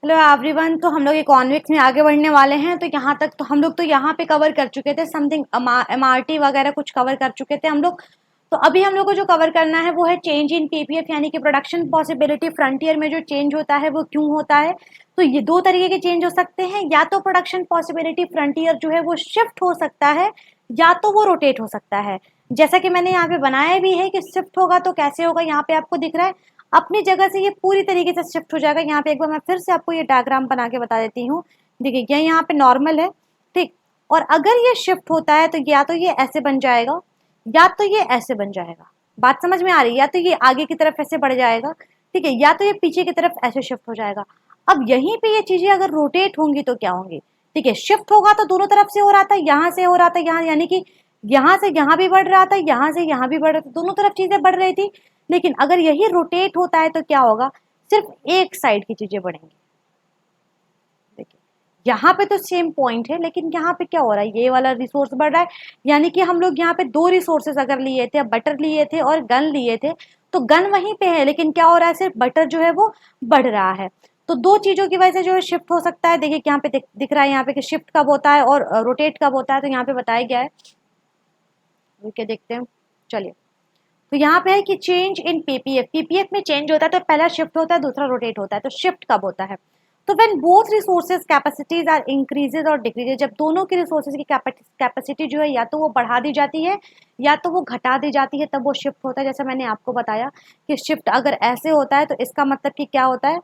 Hello everyone. तो हम लोग इकोनॉमिक्स में आगे बढ़ने वाले हैं। तो यहाँ तक तो हम लोग तो यहाँ पे कवर कर चुके थे समथिंग एमआरटी वगैरह कुछ कवर कर चुके थे हम लोग। तो अभी हम लोग को जो कवर करना है वो है चेंज इन पीपीएफ, यानी कि प्रोडक्शन पॉसिबिलिटी फ्रंटियर में जो चेंज होता है वो क्यों होता है। तो ये दो तरीके के चेंज हो सकते हैं, या तो प्रोडक्शन पॉसिबिलिटी फ्रंटियर जो है वो शिफ्ट हो सकता है या तो वो रोटेट हो सकता है। जैसा कि मैंने यहाँ पे बनाया भी है कि शिफ्ट होगा तो कैसे होगा, यहाँ पे आपको दिख रहा है अपनी जगह से ये पूरी तरीके से शिफ्ट हो जाएगा। यहाँ पे एक बार मैं फिर से आपको ये डायग्राम बना के बता देती हूँ। देखिए ये यहाँ पे नॉर्मल है, ठीक। और अगर ये शिफ्ट होता है तो या तो ये ऐसे बन जाएगा या तो ये ऐसे बन जाएगा। बात समझ में आ रही है? या तो ये आगे की तरफ ऐसे बढ़ जाएगा, ठीक है, या तो ये पीछे की तरफ ऐसे शिफ्ट हो जाएगा। अब यहीं पे ये चीजें अगर रोटेट होंगी तो क्या होंगी? ठीक है, शिफ्ट होगा तो दोनों तरफ से हो रहा था, यहाँ से हो रहा था यहाँ, यानी कि यहाँ से यहाँ भी बढ़ रहा था, यहाँ से यहाँ भी बढ़ रहा था, दोनों तरफ चीजें बढ़ रही थी। लेकिन अगर यही रोटेट होता है तो क्या होगा? सिर्फ एक साइड की चीजें बढ़ेंगी। देखिए यहाँ पे तो सेम पॉइंट है, लेकिन यहाँ पे क्या हो रहा है, ये वाला रिसोर्स बढ़ रहा है। यानी कि हम लोग यहाँ पे दो रिसोर्सेस अगर लिए थे, बटर लिए थे और गन लिए थे, तो गन वहीं पे है लेकिन क्या हो रहा है, सिर्फ बटर जो है वो बढ़ रहा है। तो दो चीजों की वजह से जो है शिफ्ट हो सकता है। देखिए यहाँ पे दिख रहा है यहाँ पे कि शिफ्ट कब होता है और रोटेट कब होता है। तो यहाँ पे बताया गया है, क्या देखते हैं, चलिए। तो यहाँ पे है कि चेंज इन पीपीएफ, पीपीएफ में चेंज होता है तो पहला शिफ्ट होता है, दूसरा रोटेट होता है। तो शिफ्ट कब होता है? तो when both resources capacities are increases और डिक्रीजेज, जब दोनों की रिसोर्सेज की कैपेसिटी जो है या तो वो बढ़ा दी जाती है या तो वो घटा दी जाती है, तब वो शिफ्ट होता है। जैसे मैंने आपको बताया कि शिफ्ट अगर ऐसे होता है तो इसका मतलब कि क्या होता है,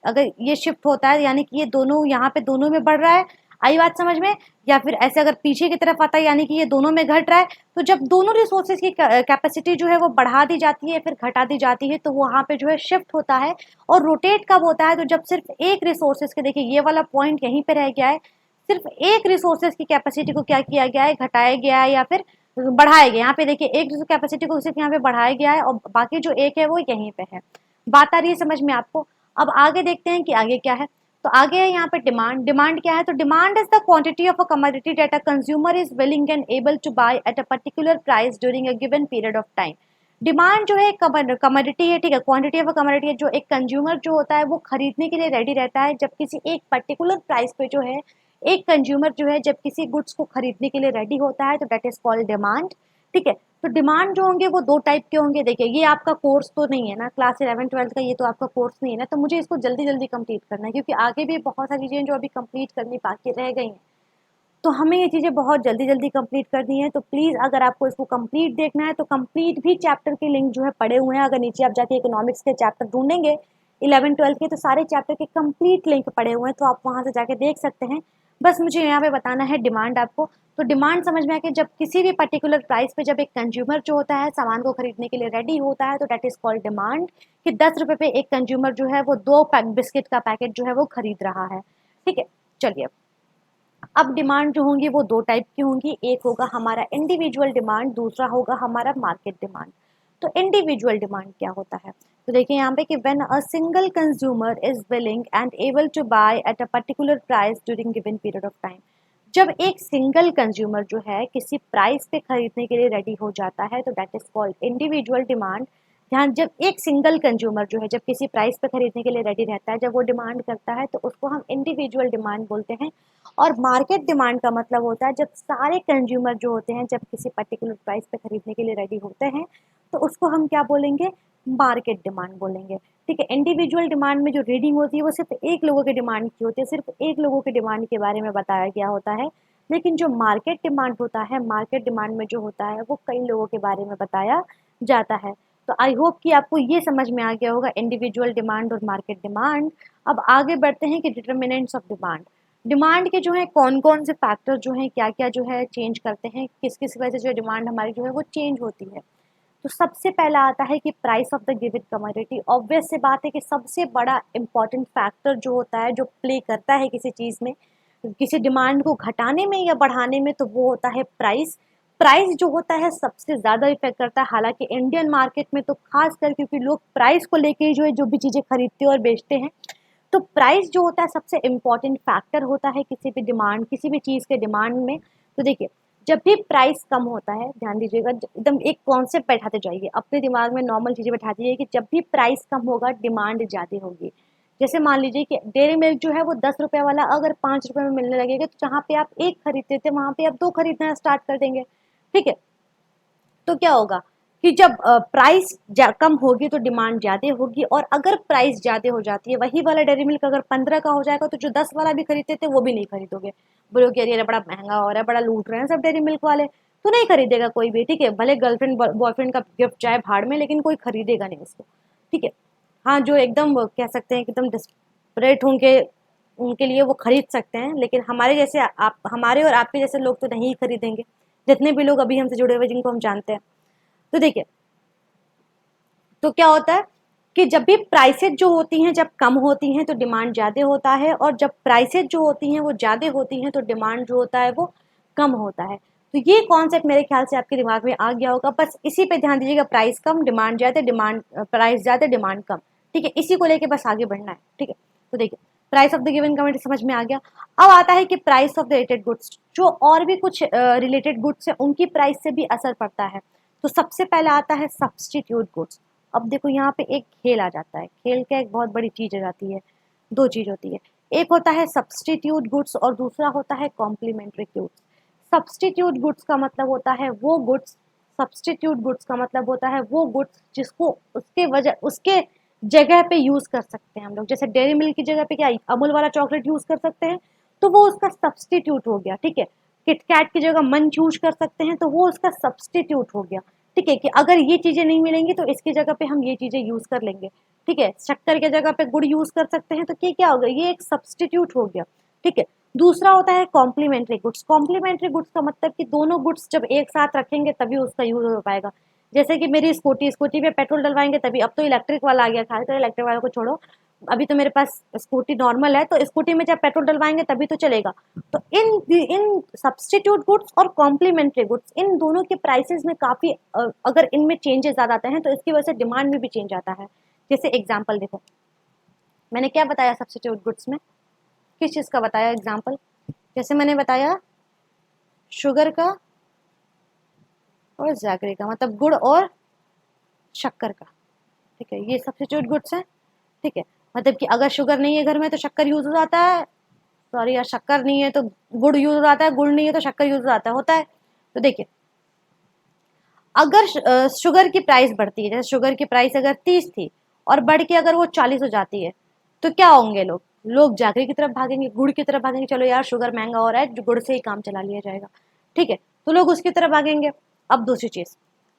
अगर ये शिफ्ट होता है यानी कि ये दोनों यहाँ पे दोनों में बढ़ रहा है, आई बात समझ में। या फिर ऐसे अगर पीछे की तरफ आता है यानी कि ये दोनों में घट रहा है। तो जब दोनों रिसोर्सेज की कैपेसिटी जो है वो बढ़ा दी जाती है फिर घटा दी जाती है, तो वहां पे जो है शिफ्ट होता है। और रोटेट कब होता है? तो जब सिर्फ एक रिसोर्सेज के, देखिए ये वाला पॉइंट यहीं पे रह गया है, सिर्फ एक रिसोर्सेज की कैपेसिटी को क्या किया गया है, घटाया गया है या फिर बढ़ाया गया। यहाँ पे देखिए एक कैपेसिटी को सिर्फ यहाँ पे बढ़ाया गया है और बाकी जो एक है वो यहीं पे है। बात आ रही है समझ में आपको? अब आगे देखते हैं कि आगे क्या है। तो आगे है यहाँ पे डिमांड। डिमांड क्या है? तो demand is the quantity of a commodity that a consumer is willing and able to buy at a particular price during a given period of time. Demand जो है कमोडिटी है, ठीक है, क्वांटिटी ऑफ अ कमोडिटी है जो एक consumer जो होता है वो खरीदने के लिए रेडी रहता है जब किसी एक पर्टिकुलर प्राइस पे जो है एक कंज्यूमर जो है जब किसी गुड्स को खरीदने के लिए रेडी होता है, तो दैट इज कॉल्ड डिमांड, ठीक है। तो डिमांड जो होंगे वो दो टाइप के होंगे। देखिए ये आपका कोर्स तो नहीं है ना, क्लास 11-12 का ये तो आपका कोर्स नहीं है ना, तो मुझे इसको जल्दी जल्दी कंप्लीट करना है क्योंकि आगे भी बहुत सारी चीज़ें जो अभी कंप्लीट करनी बाकी रह गई हैं। तो हमें ये चीज़ें बहुत जल्दी जल्दी कंप्लीट करनी है। तो प्लीज़ अगर आपको इसको कंप्लीट देखना है तो कंप्लीट भी चैप्टर के लिंक जो है पड़े हुए हैं। अगर नीचे आप जाके इकोनॉमिक्स के चैप्टर ढूंढेंगे 11-12 के, तो सारे चैप्टर के कंप्लीट लिंक पड़े हुए हैं, तो आप वहाँ से जाके देख सकते हैं। बस मुझे यहाँ पे बताना है डिमांड आपको। तो डिमांड समझ में आ कि जब किसी भी पर्टिकुलर प्राइस पे जब एक कंज्यूमर जो होता है सामान को खरीदने के लिए रेडी होता है, तो दैट इज कॉल्ड डिमांड। कि 10 रुपये पे एक कंज्यूमर जो है वो 2 बिस्किट का पैकेट जो है वो खरीद रहा है, ठीक है। चलिए, अब डिमांड जो होंगी वो दो टाइप की होंगी, एक होगा हमारा इंडिविजुअल डिमांड, दूसरा होगा हमारा मार्केट डिमांड। तो इंडिविजुअल डिमांड क्या होता है? तो देखिए यहाँ पे कि when a single consumer is willing and able to buy at a particular price during given period of time. जब एक सिंगल कंज्यूमर जो है किसी प्राइस पे खरीदने के लिए रेडी हो जाता है, तो that is called individual demand. ध्यान, जब एक सिंगल कंज्यूमर जो है जब किसी प्राइस पे खरीदने के लिए रेडी रहता है, जब वो डिमांड करता है, तो उसको हम इंडिविजुअल डिमांड बोलते हैं। और मार्केट डिमांड का मतलब होता है जब सारे कंज्यूमर जो होते हैं जब किसी पर्टिकुलर प्राइस पे खरीदने के लिए रेडी होते हैं, तो उसको हम क्या बोलेंगे? मार्केट डिमांड बोलेंगे, ठीक है। इंडिविजुअल डिमांड में जो रीडिंग होती है वो सिर्फ एक लोगों की डिमांड की होती है, सिर्फ एक लोगों की डिमांड के बारे में बताया गया होता है। लेकिन जो मार्केट डिमांड होता है, मार्केट डिमांड में जो होता है वो कई लोगों के बारे में बताया जाता है। तो आई होप कि आपको ये समझ में आ गया होगा इंडिविजुअल डिमांड और मार्केट डिमांड। अब आगे बढ़ते हैं कि डिटर्मिनेंट्स ऑफ डिमांड। डिमांड के जो है कौन कौन से फैक्टर जो हैं, क्या क्या जो है चेंज करते हैं, किस किस वजह से जो डिमांड हमारी जो है वो चेंज होती है। तो सबसे पहला आता है कि price of the given commodity. Obvious सी बात है कि सबसे बड़ा इंपॉर्टेंट फैक्टर जो होता है जो प्ले करता है किसी चीज़ में, किसी डिमांड को घटाने में या बढ़ाने में, तो वो होता है प्राइस। प्राइस जो होता है सबसे ज़्यादा इफेक्ट करता है, हालांकि इंडियन मार्केट में तो खास कर क्योंकि लोग प्राइस को लेके ही जो है जो भी चीज़ें खरीदते हैं और बेचते हैं। तो प्राइस जो होता है सबसे इम्पॉर्टेंट फैक्टर होता है किसी भी डिमांड, किसी भी चीज़ के डिमांड में। तो देखिए जब भी प्राइस कम होता है, ध्यान दीजिएगा, एकदम एक कॉन्सेप्ट बैठाते जाइए अपने दिमाग में, नॉर्मल चीज़ें बैठा दीजिए कि जब भी प्राइस कम होगा डिमांड ज़्यादा होगी। जैसे मान लीजिए कि डेयरी मिल्क जो है वो 10 रुपये वाला अगर 5 रुपये में मिलने लगेगा, तो जहाँ पे आप एक खरीदते थे वहाँ पे आप दो खरीदना स्टार्ट कर देंगे। ठीक है, तो क्या होगा कि जब प्राइस कम होगी तो डिमांड ज़्यादा होगी, और अगर प्राइस ज़्यादा हो जाती है, वही वाला डेयरी मिल्क अगर 15 का हो जाएगा तो जो 10 वाला भी खरीदते थे वो भी नहीं खरीदोगे, बोलोगे अरे बड़ा महंगा हो रहा है, बड़ा लूट रहे हैं सब डेयरी मिल्क वाले, तो नहीं खरीदेगा कोई भी। ठीक है, भले गर्लफ्रेंड बॉयफ्रेंड का गिफ्ट जाए भाड़ में, लेकिन कोई खरीदेगा नहीं उसको। ठीक है, हाँ जो एकदम कह सकते हैं कि एकदम डिस्परेट होंगे उनके लिए वो खरीद सकते हैं, लेकिन हमारे जैसे आप, हमारे और आपके जैसे लोग तो नहीं खरीदेंगे, जितने भी लोग अभी हमसे जुड़े हुए जिनको हम जानते हैं। तो देखिए, तो क्या होता है कि जब भी प्राइसेज जो होती हैं जब कम होती हैं तो डिमांड ज़्यादा होता है, और जब प्राइसेज जो होती हैं वो ज़्यादा होती हैं तो डिमांड जो होता है वो कम होता है। तो ये कॉन्सेप्ट मेरे ख्याल से आपके दिमाग में आ गया होगा, बस इसी पे ध्यान दीजिएगा, प्राइस कम डिमांड ज़्यादा, डिमांड प्राइस ज़्यादा डिमांड कम। ठीक है, इसी को लेके बस आगे बढ़ना है। ठीक है, तो देखिए price of the given commodity समझ में आ गया। अब आता है कि price of the related goods, जो और भी कुछ रिलेटेड गुड्स है उनकी प्राइस से भी असर पड़ता है। तो सबसे पहले आता है सब्सटीट्यूट गुड्स। अब देखो यहाँ पे एक खेल आ जाता है, खेल का एक बहुत बड़ी चीज आ जाती है, दो चीज होती है, एक होता है सब्सटीट्यूट गुड्स और दूसरा होता है कॉम्प्लीमेंट्री गुड्स। सब्सटीट्यूट गुड्स का मतलब होता है वो गुड्स, सब्सटीट्यूट गुड्स का मतलब होता है वो गुड्स जिसको उसके वजह उसके जगह पे यूज कर सकते हैं हम लोग। जैसे डेयरी मिल्क की जगह पे क्या अमूल वाला चॉकलेट यूज कर सकते हैं, तो वो उसका सब्सटीट्यूट हो गया। ठीक है, किटकैट की जगह मंच यूज कर सकते हैं, तो वो उसका सब्सटीट्यूट हो गया। ठीक है, कि अगर ये चीजें नहीं मिलेंगी तो इसकी जगह पे हम ये चीजें यूज कर लेंगे। ठीक है, शक्कर की जगह पे गुड़ यूज कर सकते हैं, तो ये क्या हो गया, ये एक सब्सटीट्यूट हो गया। ठीक है, दूसरा होता है कॉम्प्लीमेंट्री गुड्स। कॉम्प्लीमेंट्री गुड्स का मतलब कि दोनों गुड्स जब एक साथ रखेंगे तभी उसका यूज हो पाएगा। जैसे कि मेरी स्कूटी में पेट्रोल डलवाएंगे तभी, अब तो इलेक्ट्रिक वाला आ गया था, तो इलेक्ट्रिक वाले को छोड़ो, अभी तो मेरे पास स्कूटी नॉर्मल है, तो स्कूटी में जब पेट्रोल डलवाएंगे तभी तो चलेगा। तो इन सब्सटीट्यूट गुड्स और कॉम्प्लीमेंट्री गुड्स, इन दोनों के प्राइसेस में काफ़ी अगर इनमें चेंजेस ज़्यादा आते हैं तो इसकी वजह से डिमांड में भी चेंज आता है। जैसे एग्जांपल देखो, मैंने क्या बताया सब्सटीट्यूट गुड्स में, किस चीज़ का बताया एग्जांपल, जैसे मैंने बताया शुगर का और जैगरी का, मतलब गुड़ और शक्कर का। ठीक है, ये सब्सटीट्यूट गुड्स हैं। ठीक है, मतलब कि अगर शुगर नहीं है घर में तो शक्कर यूज हो जाता है, सॉरी यार, शक्कर नहीं है तो गुड़ यूज हो जाता है, गुड़ नहीं है तो शक्कर यूज हो जाता है, होता है। तो देखिए, अगर शुगर की प्राइस बढ़ती है, जैसे शुगर की प्राइस अगर 30 थी और बढ़ के अगर वो 40 हो जाती है, तो क्या होंगे लोग, लोग जागरी की तरफ भागेंगे, गुड़ की तरफ भागेंगे, चलो यार शुगर महंगा हो रहा है, गुड़ से ही काम चला लिया जाएगा। ठीक है, तो लोग उसकी तरफ भागेंगे। अब दूसरी चीज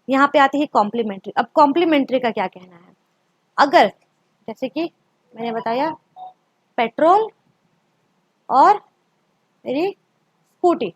यहाँ पे आती है कॉम्प्लीमेंट्री। अब कॉम्प्लीमेंट्री का क्या कहना है, अगर जैसे कि मैंने बताया पेट्रोल और मेरी स्कूटी,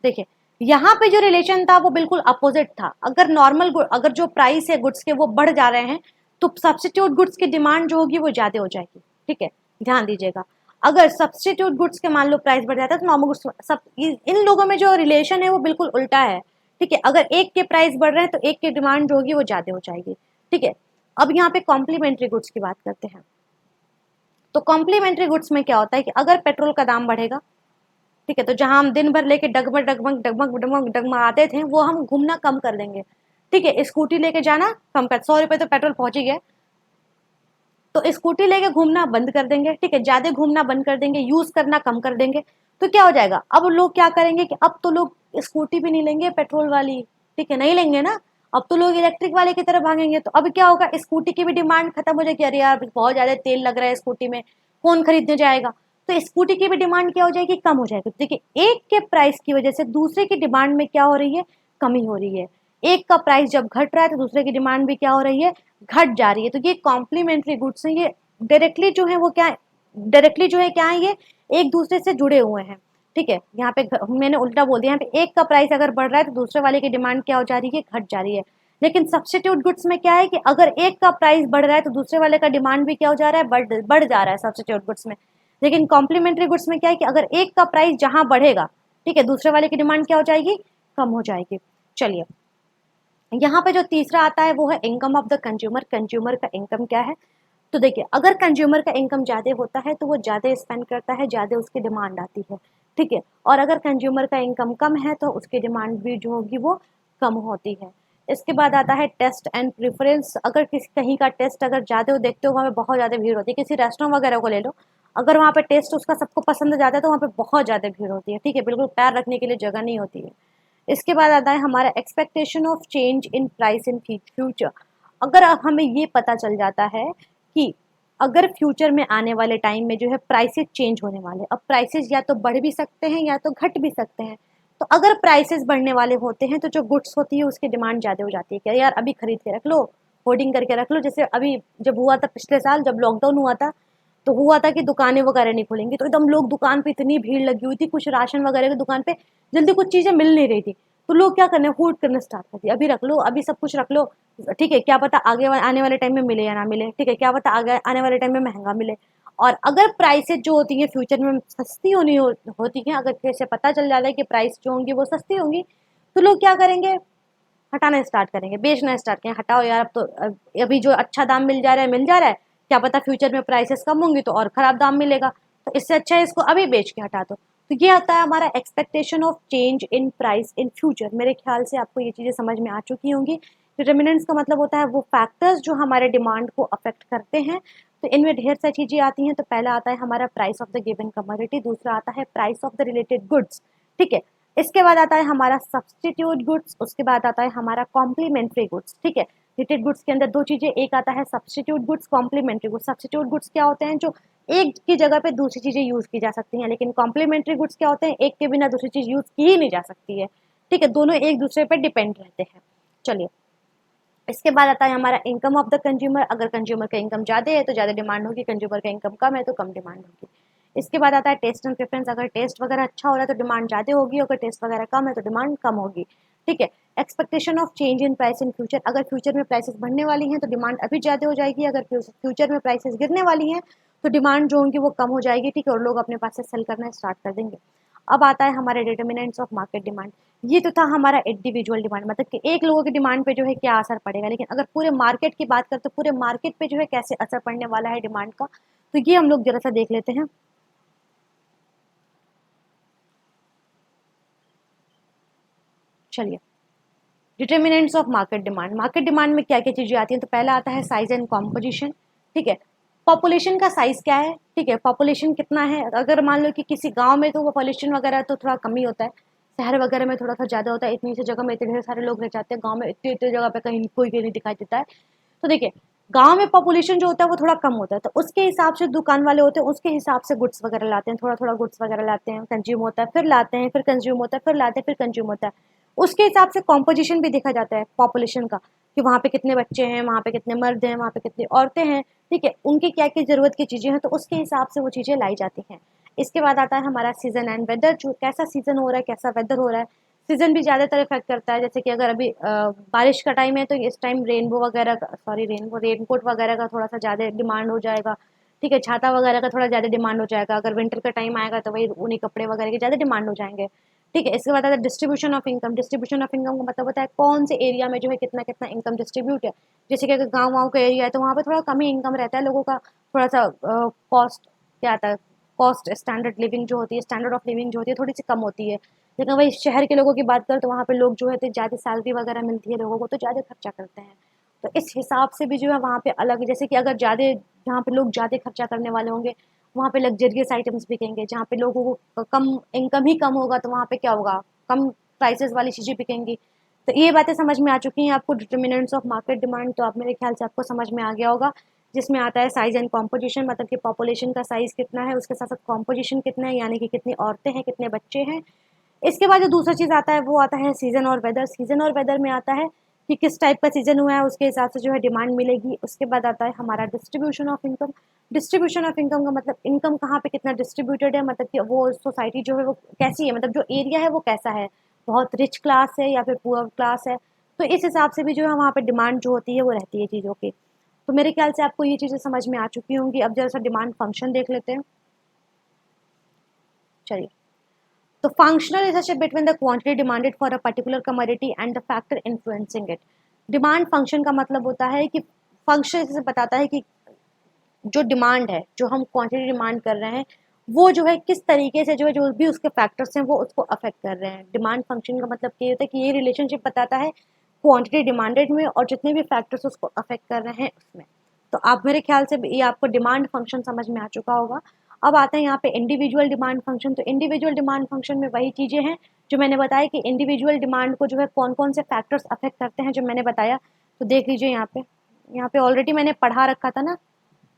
देखिए यहाँ पे जो रिलेशन था वो बिल्कुल अपोजिट था। अगर नॉर्मल अगर जो प्राइस है गुड्स के वो बढ़ जा रहे हैं तो सब्स्टिट्यूट गुड्स की डिमांड जो होगी वो ज्यादा हो जाएगी। ठीक है, ध्यान दीजिएगा, अगर सब्स्टिट्यूट गुड्स के मान लो प्राइस बढ़ जाता है तो नॉर्मल गुड्स सब, इन लोगों में जो रिलेशन है वो बिल्कुल उल्टा है। ठीक है, अगर एक के प्राइस बढ़ रहे हैं तो एक की डिमांड जो होगी वो ज्यादा हो जाएगी। ठीक है, अब यहाँ पे कॉम्प्लीमेंट्री गुड्स की बात करते हैं। तो कॉम्प्लीमेंट्री गुड्स में क्या होता है कि अगर पेट्रोल का दाम बढ़ेगा, ठीक है, तो जहां हम दिन भर लेके डगमग डगमग डगमग डगमग डगमगाते थे वो हम घूमना कम कर देंगे। ठीक है, स्कूटी लेके जाना कम कर, 100 रुपए तो पेट्रोल पहुंच ही गया, तो स्कूटी लेके घूमना बंद कर देंगे। ठीक है, ज्यादा घूमना बंद कर देंगे, यूज करना कम कर देंगे। तो क्या हो जाएगा, अब लोग क्या करेंगे कि अब तो लोग स्कूटी भी नहीं लेंगे पेट्रोल वाली, ठीक है, नहीं लेंगे ना, अब तो लोग इलेक्ट्रिक वाले की तरफ भागेंगे। तो अब क्या होगा, स्कूटी की भी डिमांड खत्म हो जाएगी, अरे यार बहुत ज्यादा तेल लग रहा है स्कूटी में, कौन खरीदने जाएगा, तो स्कूटी की भी डिमांड क्या हो जाएगी, कम हो जाएगी। देखिए एक के प्राइस की वजह से दूसरे की डिमांड में क्या हो रही है, कमी हो रही है। एक का प्राइस जब घट रहा है तो दूसरे की डिमांड भी क्या हो रही है, घट जा रही है। तो ये कॉम्प्लीमेंट्री गुड्स हैं, ये डायरेक्टली जो है वो क्या, डायरेक्टली जो है क्या है, ये एक दूसरे से जुड़े हुए हैं। ठीक है, यहाँ पे मैंने उल्टा बोल दिया, यहाँ पे एक का प्राइस अगर बढ़ रहा है तो दूसरे वाले की डिमांड क्या हो जा रही है, घट जा रही है। लेकिन सब्स्टिट्यूट गुड्स में क्या है कि अगर एक का प्राइस बढ़ रहा है तो दूसरे वाले का डिमांड भी क्या हो जा रहा है, बढ़ जा रहा है सब्स्टिट्यूट गुड्स में। लेकिन कॉम्प्लीमेंट्री गुड्स में क्या है कि अगर एक का प्राइस जहां बढ़ेगा, ठीक है, दूसरे वाले की डिमांड क्या हो जाएगी, कम हो जाएगी। चलिए, यहाँ पे जो तीसरा आता है वो है income of the consumer. Consumer का इनकम क्या है, तो देखिए अगर कंज्यूमर का इनकम ज़्यादा होता है तो वो ज़्यादा स्पेंड करता है, ज़्यादा उसकी डिमांड आती है। ठीक है, और अगर कंज्यूमर का इनकम कम है तो उसकी डिमांड भी जो होगी वो कम होती है। इसके बाद आता है टेस्ट एंड प्रेफरेंस। अगर किसी कहीं का टेस्ट अगर ज़्यादा हो देखते हो वहाँ पे बहुत ज़्यादा भीड़ होती है। किसी रेस्टोरेंट वगैरह को ले लो, अगर वहाँ पे टेस्ट उसका सबको पसंद आ जाता है तो वहाँ पे बहुत ज़्यादा भीड़ होती है, ठीक है, बिल्कुल पैर रखने के लिए जगह नहीं होती है। इसके बाद आता है हमारा expectation of change in price in future. अगर अब हमें ये पता चल जाता है कि अगर फ्यूचर में आने वाले टाइम में जो है प्राइसेस चेंज होने वाले, अब प्राइसेस या तो बढ़ भी सकते हैं या तो घट भी सकते हैं। तो अगर प्राइसेस बढ़ने वाले होते हैं तो जो गुड्स होती है उसकी डिमांड ज़्यादा हो जाती है, क्या यार अभी खरीद के रख लो, होर्डिंग करके रख लो। जैसे अभी जब हुआ था पिछले साल, जब लॉकडाउन हुआ था तो हुआ था कि दुकानें वगैरह नहीं खुलेंगी, तो एकदम लोग दुकान पे इतनी भीड़ लगी हुई थी, कुछ राशन वगैरह की दुकान पे जल्दी कुछ चीज़ें मिल नहीं रही थी, तो लोग क्या करने होल्ड करना स्टार्ट कर दिया, अभी रख लो, अभी सब कुछ रख लो, ठीक है, क्या पता आगे आने वाले टाइम में मिले या ना मिले, ठीक है, क्या पता आगे आने वाले टाइम में महंगा मिले। और अगर प्राइसेस जो होती हैं फ्यूचर में सस्ती होती हैं, अगर कैसे पता चल जाता है कि प्राइस जो होंगी वो सस्ती होंगी, तो लोग क्या करेंगे, हटाना स्टार्ट करेंगे, बेचना स्टार्ट करेंगे, हटाओ यार, अब तो अभी जो अच्छा दाम मिल जा रहा है मिल जा रहा है, क्या पता फ्यूचर में प्राइसेस कम होंगी तो और ख़राब दाम मिलेगा, तो इससे अच्छा है इसको अभी बेच के हटा दो। तो ये आता है हमारा expectation of change in price in future. मेरे ख्याल से आपको ये चीज़ें समझ में आ चुकी होंगी। डिटर्मिनेंट्स का मतलब होता है वो फैक्टर्स जो हमारे डिमांड को अफेक्ट करते हैं। तो इनमें ढेर सारी चीज़ें आती हैं। तो पहला आता है हमारा price of the given commodity, दूसरा आता है price of the related goods, ठीक है, इसके बाद आता है हमारा सब्सटीट्यूट गुड्स, उसके बाद आता है हमारा कॉम्प्लीमेंट्री गुड्स, ठीक है। रिलेटेड गुड्स के अंदर दो चीज़ें, एक आता है substitute goods, complementary goods. Substitute goods क्या होते हैं, जो एक की जगह पे दूसरी चीज़ें यूज़ की जा सकती हैं, लेकिन कॉम्प्लीमेंट्री गुड्स क्या होते हैं, एक के बिना दूसरी चीज़ यूज़ की ही नहीं जा सकती है, ठीक है, दोनों एक दूसरे पर डिपेंड रहते हैं। चलिए, इसके बाद आता है हमारा इनकम ऑफ द कंज्यूमर। अगर कंज्यूमर का इनकम ज़्यादा है तो ज़्यादा डिमांड होगी, कंज्यूमर का इनकम कम है तो कम डिमांड होगी। इसके बाद आता है टेस्ट एंड प्रेफरेंस। अगर टेस्ट वगैरह अच्छा हो रहा है तो डिमांड ज़्यादा होगी, अगर टेस्ट वगैरह कम है तो डिमांड कम होगी, ठीक है। Expectation of change in price in future. अगर फ्यूचर में प्राइसेस बढ़ने वाली हैं तो डिमांड अभी ज़्यादा हो जाएगी, अगर फ्यूचर में प्राइसेस गिरने वाली हैं तो डिमांड जो होंगी वो कम हो जाएगी, ठीक है, और लोग अपने पास से सेल करना स्टार्ट कर देंगे। अब आता है हमारे डिटर्मिनेंट्स ऑफ मार्केट डिमांड। ये तो था हमारा इंडिविजुअल डिमांड, मतलब कि एक लोगों की डिमांड पे जो है क्या असर पड़ेगा, लेकिन अगर पूरे मार्केट की बात करें तो पूरे मार्केट पे जो है कैसे असर पड़ने वाला है डिमांड का, तो ये हम लोग जरा सा देख लेते हैं। चलिए, determinants of market demand. Market demand में क्या क्या चीज़ें आती हैं, तो पहला आता है साइज एंड कॉम्पोजिशन, ठीक है, पॉपुलेशन का साइज क्या है, ठीक है, पॉपुलेशन कितना है। अगर मान लो कि किसी गांव में तो पॉपुलेशन वगैरह तो थोड़ा कम ही होता है, शहर वगैरह में थोड़ा सा ज़्यादा होता है, इतनी सी जगह में इतने ढेर सारे लोग रह जाते हैं, गाँव में इतनी इतनी जगह पे कहीं कोई नहीं दिखाई देता है। तो देखिए, गाँव में पॉपुलेशन जो होता है वो थोड़ा कम होता है, तो उसके हिसाब से दुकान वाले होते हैं, उसके हिसाब से गुड्स वगैरह लाते हैं, थोड़ा थोड़ा गुड्स वगैरह लाते हैं, कंज्यूम होता है, फिर लाते हैं, फिर कंज्यूम होता है, फिर लाते हैं, फिर कंज्यूम होता है। उसके हिसाब से कॉम्पोजिशन भी देखा जाता है पॉपुलेशन का, कि वहाँ पे कितने बच्चे हैं, वहाँ पे कितने मर्द हैं, वहाँ पे कितनी औरतें हैं, ठीक है, उनकी क्या क्या ज़रूरत की चीज़ें हैं, तो उसके हिसाब से वो चीज़ें लाई जाती हैं। इसके बाद आता है हमारा सीज़न एंड वेदर, जो कैसा सीज़न हो रहा है, कैसा वेदर हो रहा है। सीज़न भी ज़्यादातर इफेक्ट करता है, जैसे कि अगर अभी बारिश का टाइम है तो इस टाइम रेनबो वगैरह का, सॉरी रेनकोट वगैरह का थोड़ा सा ज़्यादा डिमांड हो जाएगा, ठीक है, छाता वगैरह का थोड़ा ज़्यादा डिमांड हो जाएगा। अगर विंटर का टाइम आएगा तो वही ऊनी कपड़े वगैरह के ज़्यादा डिमांड हो जाएंगे, ठीक है। इसके बाद आता है distribution of income. Distribution of income का मतलब होता है कौन से एरिया में जो है कितना कितना इनकम डिस्ट्रीब्यूट है। जैसे कि अगर गाँव वाँव का एरिया है तो वहाँ पे थोड़ा कम ही इनकम रहता है लोगों का, थोड़ा सा कॉस्ट क्या आता है, कॉस्ट स्टैंडर्ड लिविंग जो होती है, स्टैंडर्ड ऑफ लिविंग जो होती है थोड़ी सी कम होती है। लेकिन वही शहर के लोगों की बात करें तो वहाँ पे लोग जो है तो ज़्यादा सैलरी वगैरह मिलती है लोगों को, तो ज़्यादा खर्चा करते हैं। तो इस हिसाब से भी जो है वहाँ पे अलग, जैसे कि अगर ज़्यादा जहाँ पे लोग ज़्यादा खर्चा करने वाले होंगे वहाँ पे लग्जरियस आइटम्स बिकेंगे, जहाँ पे लोगों को कम इनकम ही कम होगा तो वहाँ पे क्या होगा, कम प्राइसेस वाली चीज़ें बिकेंगी। तो ये बातें समझ में आ चुकी हैं आपको, डिटर्मिनेंट्स ऑफ मार्केट डिमांड, तो आप मेरे ख्याल से आपको समझ में आ गया होगा। जिसमें आता है साइज एंड कॉम्पोजिशन, मतलब कि पॉपुलेशन का साइज कितना है, उसके साथ साथ कॉम्पोजिशन कितना है, यानी कि कितनी औरतें हैं, कितने बच्चे हैं। इसके बाद जो दूसरा चीज़ आता है वो आता है सीज़न और वेदर। सीज़न और वेदर में आता है कि किस टाइप का सीज़न हुआ है, उसके हिसाब से जो है डिमांड मिलेगी। उसके बाद आता है हमारा distribution of income. Distribution of income का मतलब इनकम कहाँ पे कितना डिस्ट्रीब्यूटेड है, मतलब कि वो सोसाइटी जो है वो कैसी है, मतलब जो एरिया है वो कैसा है, बहुत रिच क्लास है या फिर पुअर क्लास है। तो इस हिसाब से भी जो है वहाँ पे डिमांड जो होती है वो रहती है चीज़ों की। तो मेरे ख्याल से आपको ये चीज़ें समझ में आ चुकी होंगी। अब जरा सा डिमांड फंक्शन देख लेते हैं। चलिए, तो functional relationship between the quantity demanded for a particular commodity and the factor influencing it। Demand function का मतलब होता है कि फंक्शन से बताता है कि जो डिमांड है, जो हम क्वांटिटी डिमांड कर रहे हैं, वो जो है किस तरीके से जो है जो भी उसके फैक्टर्स हैं वो उसको अफेक्ट कर रहे हैं। डिमांड फंक्शन का मतलब ये होता है कि ये रिलेशनशिप बताता है क्वांटिटी डिमांडेड में और जितने भी फैक्टर्स उसको अफेक्ट कर रहे हैं उसमें। तो आप मेरे ख्याल से ये आपको डिमांड फंक्शन समझ में आ चुका होगा। अब आते हैं यहाँ पे इंडिविजुअल डिमांड फंक्शन। तो इंडिविजुअल डिमांड फंक्शन में वही चीज़ें हैं जो मैंने बताया कि इंडिविजुअल डिमांड को जो है कौन कौन से फैक्टर्स अफेक्ट करते हैं, जो मैंने बताया। तो देख लीजिए यहाँ पे ऑलरेडी मैंने पढ़ा रखा था ना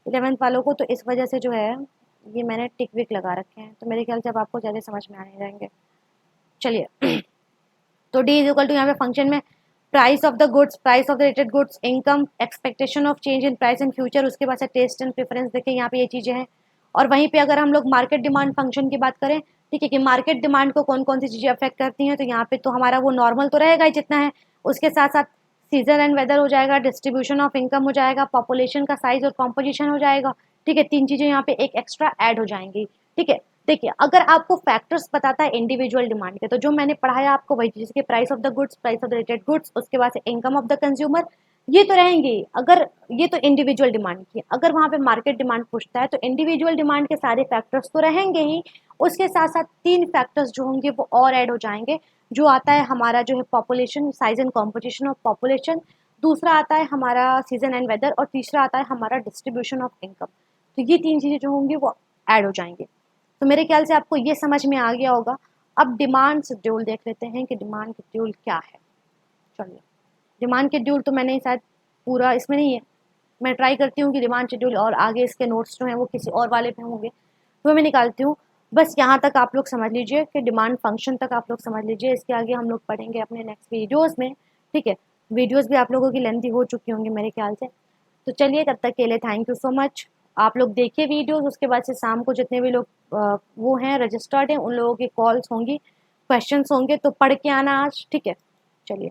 11th वालों को, तो इस वजह से जो है ये मैंने टिक विक लगा रखे हैं। तो मेरे ख्याल से अब आपको ज़्यादा समझ में आने जाएंगे। चलिए तो डी इज इक्वल टू यहाँ पे फंक्शन में price of the goods, price of the rated goods, income, expectation of change in price in future, उसके बाद से टेस्ट एंड प्रेफरेंस। देखिए यहाँ पे ये चीज़ें हैं। और वहीं पे अगर हम लोग मार्केट डिमांड फंक्शन की बात करें, ठीक है, कि मार्केट डिमांड को कौन कौन सी चीज़ें अफेक्ट करती हैं, तो यहाँ पे तो हमारा वो नॉर्मल तो रहेगा ही जितना है, उसके साथ साथ सीजन एंड वेदर हो जाएगा, डिस्ट्रीब्यूशन ऑफ इनकम हो जाएगा, पॉपुलेशन का साइज और कॉम्पोजिशन हो जाएगा। ठीक है, 3 चीज़ें यहाँ पे एक एक्स्ट्रा ऐड हो जाएंगी। ठीक है, देखिए अगर आपको फैक्टर्स बताता है इंडिविजुअल डिमांड के, तो जो मैंने पढ़ाया आपको वही चीज़ कि price of the goods, price of the rated goods, उसके बाद से इनकम ऑफ द कंज्यूमर, ये तो रहेंगे। अगर ये तो इंडिविजुअल डिमांड की, अगर वहाँ पे मार्केट डिमांड पूछता है तो इंडिविजुअल डिमांड के सारे फैक्टर्स तो रहेंगे ही, उसके साथ साथ 3 फैक्टर्स जो होंगे वो और ऐड हो जाएंगे। जो आता है हमारा जो है population, size and composition of population, दूसरा आता है हमारा सीजन एंड वेदर, और तीसरा आता है हमारा डिस्ट्रीब्यूशन ऑफ इनकम। तो ये 3 चीज़ें जो होंगी वो ऐड हो जाएंगे। तो मेरे ख्याल से आपको ये समझ में आ गया होगा। अब डिमांड शेड्यूल देख लेते हैं कि डिमांड शेड्यूल क्या है। चलिए, डिमांड शेड्यूल तो मैंने शायद पूरा इसमें नहीं है, मैं ट्राई करती हूँ कि डिमांड शेड्यूल और आगे इसके नोट्स जो हैं वो किसी और वाले पे होंगे तो मैं निकालती हूँ। बस यहाँ तक आप लोग समझ लीजिए कि डिमांड फंक्शन तक आप लोग समझ लीजिए। इसके आगे हम लोग पढ़ेंगे अपने नेक्स्ट वीडियोज़ में। ठीक है, वीडियोज़ भी आप लोगों की लेंथी हो चुकी होंगी मेरे ख्याल से। तो चलिए, तब तक के लिए थैंक यू सो मच। आप लोग देखिए वीडियोस, उसके बाद से शाम को जितने भी लोग वो हैं रजिस्टर्ड हैं उन लोगों की कॉल्स होंगी, क्वेश्चंस होंगे, तो पढ़ के आना आज। ठीक है, चलिए।